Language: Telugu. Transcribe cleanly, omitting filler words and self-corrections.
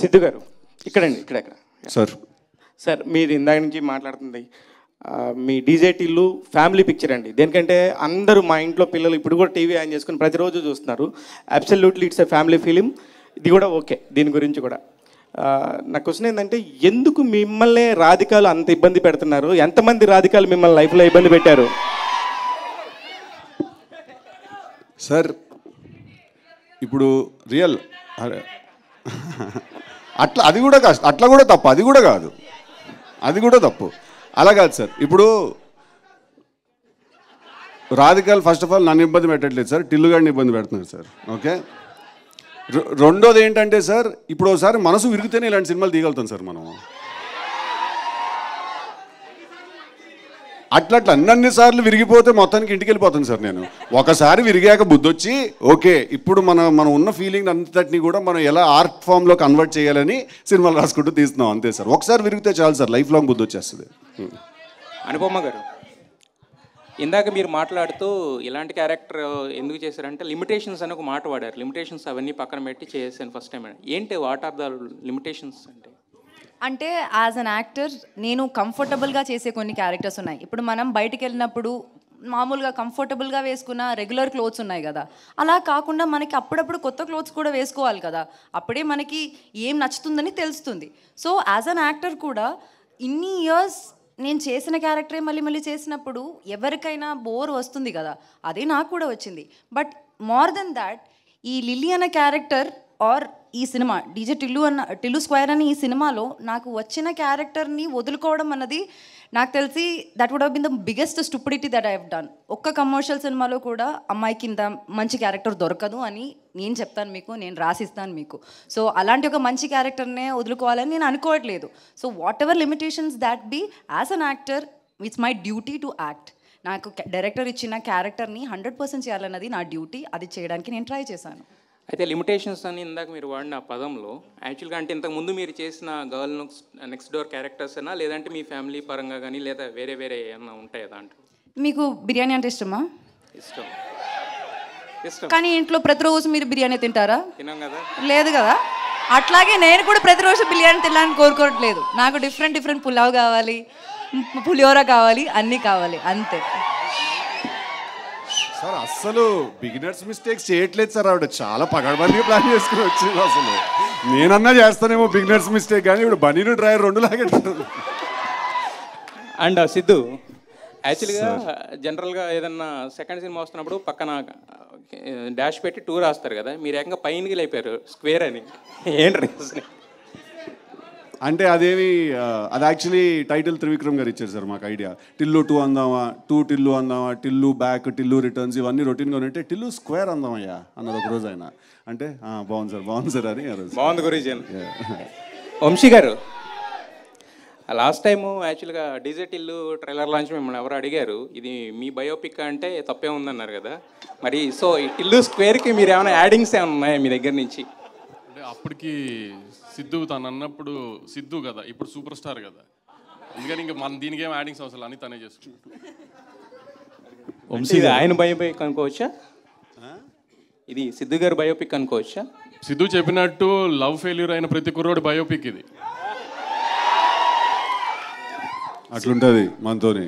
సిద్ధు గారు ఇక్కడండి ఇక్కడ సార్ సార్ మీరు ఇందాక నుంచి మాట్లాడుతుంది మీ డీజే టిల్లు ఫ్యామిలీ పిక్చర్ అండి. దేనికంటే అందరూ మా ఇంట్లో పిల్లలు ఇప్పుడు కూడా టీవీ ఆన్ చేసుకుని ప్రతిరోజు చూస్తున్నారు. Absolutely it's a family film. ఇది కూడా ఓకే. దీని గురించి కూడా నా క్వశ్చన్ ఏంటంటే, ఎందుకు మిమ్మల్ని రాధికాలు అంత ఇబ్బంది పెడుతున్నారు? ఎంతమంది రాధికాలు మిమ్మల్ని లైఫ్లో ఇబ్బంది పెట్టారు? సార్ ఇప్పుడు రియల్ అట్లా అది కూడా కష్టం, అట్లా కూడా తప్పు, అది కూడా కాదు, అది కూడా తప్పు, అలా కాదు సార్. ఇప్పుడు రాధికాలు ఫస్ట్ ఆఫ్ ఆల్ నన్ను ఇబ్బంది పెట్టట్లేదు సార్, టిల్లు గారిని ఇబ్బంది పెడుతున్నారు సార్. ఓకే, రెండోది ఏంటంటే సార్, ఇప్పుడు ఒకసారి మనసు విరిగితేనే ఇలాంటి సినిమాలు తీయగలుగుతాం సార్ మనం. అట్లా అన్నన్నిసార్లు విరిగిపోతే మొత్తానికి ఇంటికి వెళ్ళిపోతాను సార్ నేను. ఒకసారి విరిగాక బుద్ధి వచ్చి ఓకే ఇప్పుడు మనం ఉన్న ఫీలింగ్ అంతటిని కూడా మనం ఎలా ఆర్ట్ ఫామ్లో కన్వర్ట్ చేయాలని సినిమాలు రాసుకుంటూ తీస్తున్నాం అంతే సార్. ఒకసారి విరిగితే చాలు సార్, లైఫ్ లాంగ్ బుద్ధి వచ్చేస్తుంది. అనుపమ గారు, ఇందాక మీరు మాట్లాడుతూ ఇలాంటి క్యారెక్టర్ ఎందుకు చేశారంటే లిమిటేషన్స్ అని ఒక మాట వాడారు. లిమిటేషన్స్ అవన్నీ పక్కన పెట్టి చేశాను ఫస్ట్ టైం. ఏంటి వాట్ ఆర్ ద లిమిటేషన్స్ అంటే యాజ్ అన్ యాక్టర్ నేను కంఫర్టబుల్గా చేసే కొన్ని క్యారెక్టర్స్ ఉన్నాయి. ఇప్పుడు మనం బయటికి వెళ్ళినప్పుడు మామూలుగా కంఫర్టబుల్గా వేసుకున్న రెగ్యులర్ క్లోత్స్ ఉన్నాయి కదా, అలా కాకుండా మనకి అప్పుడప్పుడు కొత్త క్లోత్స్ కూడా వేసుకోవాలి కదా, అప్పుడే మనకి ఏం నచ్చుతుందని తెలుస్తుంది. సో యాజ్ అన్ యాక్టర్ కూడా ఇన్ని ఇయర్స్ నేను చేసిన క్యారెక్టరే మళ్ళీ మళ్ళీ చేసినప్పుడు ఎవరికైనా బోర్ వస్తుంది కదా, అదే నాకు కూడా వచ్చింది. బట్ మోర్ దెన్ దాట్, ఈ లిల్లీ అనే క్యారెక్టర్ ఆర్ ఈ సినిమా డీజే టిల్లు స్క్వేర్ అని ఈ సినిమాలో నాకు వచ్చిన క్యారెక్టర్ని వదులుకోవడం అన్నది నాకు తెలిసి that would have been the biggest stupidity that I have done. ఒక్క కమర్షియల్ సినిమాలో కూడా అమ్మాయికి ఇంత మంచి క్యారెక్టర్ దొరకదు అని నేను చెప్తాను మీకు, నేను రాసిస్తాను మీకు. సో అలాంటి ఒక మంచి క్యారెక్టర్నే వదులుకోవాలని నేను అనుకోవట్లేదు. So whatever limitations that be, as an actor it's my duty to act. నాకు డైరెక్టర్ ఇచ్చిన క్యారెక్టర్ని 100% చేయాలన్నది నా డ్యూటీ. అది చేయడానికి నేను ట్రై చేశాను. అయితే లిమిటేషన్స్ అని ఇందాక మీరు వాడిన పదంలో యాక్చువల్గా అంటే ఇంతకుముందు మీరు చేసిన గర్ల్ నెక్స్ట్ డోర్ క్యారెక్టర్స్ అయినా లేదంటే మీ ఫ్యామిలీ పరంగా కానీ లేదా వేరే వేరే ఏమన్నా ఉంటాయా దాంట్లో? మీకు బిర్యానీ అంటే ఇష్టమా? ఇష్టం. కానీ ఇంట్లో ప్రతిరోజు మీరు బిర్యానీ తింటారా? తినాం కదా. లేదు కదా. అట్లాగే నేను కూడా ప్రతిరోజు బిర్యానీ తినాలని కోరుకోవట్లేదు. నాకు డిఫరెంట్ పులావ్ కావాలి, పులిహోర కావాలి, అన్నీ కావాలి, అంతే సార్. అస్సలు బిగినర్స్ మిస్టేక్స్ చేయట్లేదు సార్, ఆవిడ చాలా పగడబందిగా ప్లాన్ చేసుకుని వచ్చింది. అసలు నేనన్నా చేస్తానేమో బిగినర్స్ మిస్టేక్, కానీ ఇప్పుడు బనీను డ్రైవర్ రెండు లాగేటట్టు. అండ్ సిద్ధు, యాక్చువల్గా జనరల్గా ఏదన్నా సెకండ్ సినిమా వస్తున్నప్పుడు పక్కన డాష్ పెట్టి టూ రాస్తారు కదా, మీరు ఏకంగా పైనకి లేపారు స్క్వేర్ అని, ఏంటి రీజన్? అంటే అదేమి అది యాక్చువల్లీ టైటిల్ త్రివిక్రమ్ గారు ఇచ్చారు సార్ మాకు ఐడియా. టిల్లు 2 అందామా, టిల్లు అందామా, టిల్లు బ్యాక్, టిల్లు రిటర్న్స్, ఇవన్నీ రొటీన్గా ఉంటే టిల్లు స్క్వేర్ అందామయ్యా అన్నారు ఒక రోజు ఆయన. అంటే బాగుంది సార్ అని బాగుంది గురించి. వంశీ గారు, లాస్ట్ టైము యాక్చువల్గా డీజే టిల్లు ట్రైలర్ లాంచ్ మిమ్మల్ని ఎవరు అడిగారు, ఇది మీ బయోపిక్ అంటే తప్పే ఉందన్నారు కదా, మరి సో ఈ టిల్లు స్క్వేర్కి మీరు ఏమైనా యాడింగ్స్ ఏమైనా ఉన్నాయా మీ దగ్గర నుంచి? అంటే అప్పటికి సిద్ధు తను అన్నప్పుడు సిద్ధు కదా, ఇప్పుడు సూపర్ స్టార్ కదా, అందుకని ఇంకా మన దీనికి ఏం యాడింగ్స్ అవసరం అని తనే చేసుకుంటాడు. వంశీ ఆయన బయోపిక్ అనుకోవచ్చా? ఇది సిద్ధు గారు బయోపిక్ అనుకోవచ్చా? సిద్ధు చెప్పినట్టు లవ్ ఫెయిల్యూర్ అయిన ప్రతి కుర్రోడి బయోపిక్ ఇది. అట్లుంటుంది మనతోని.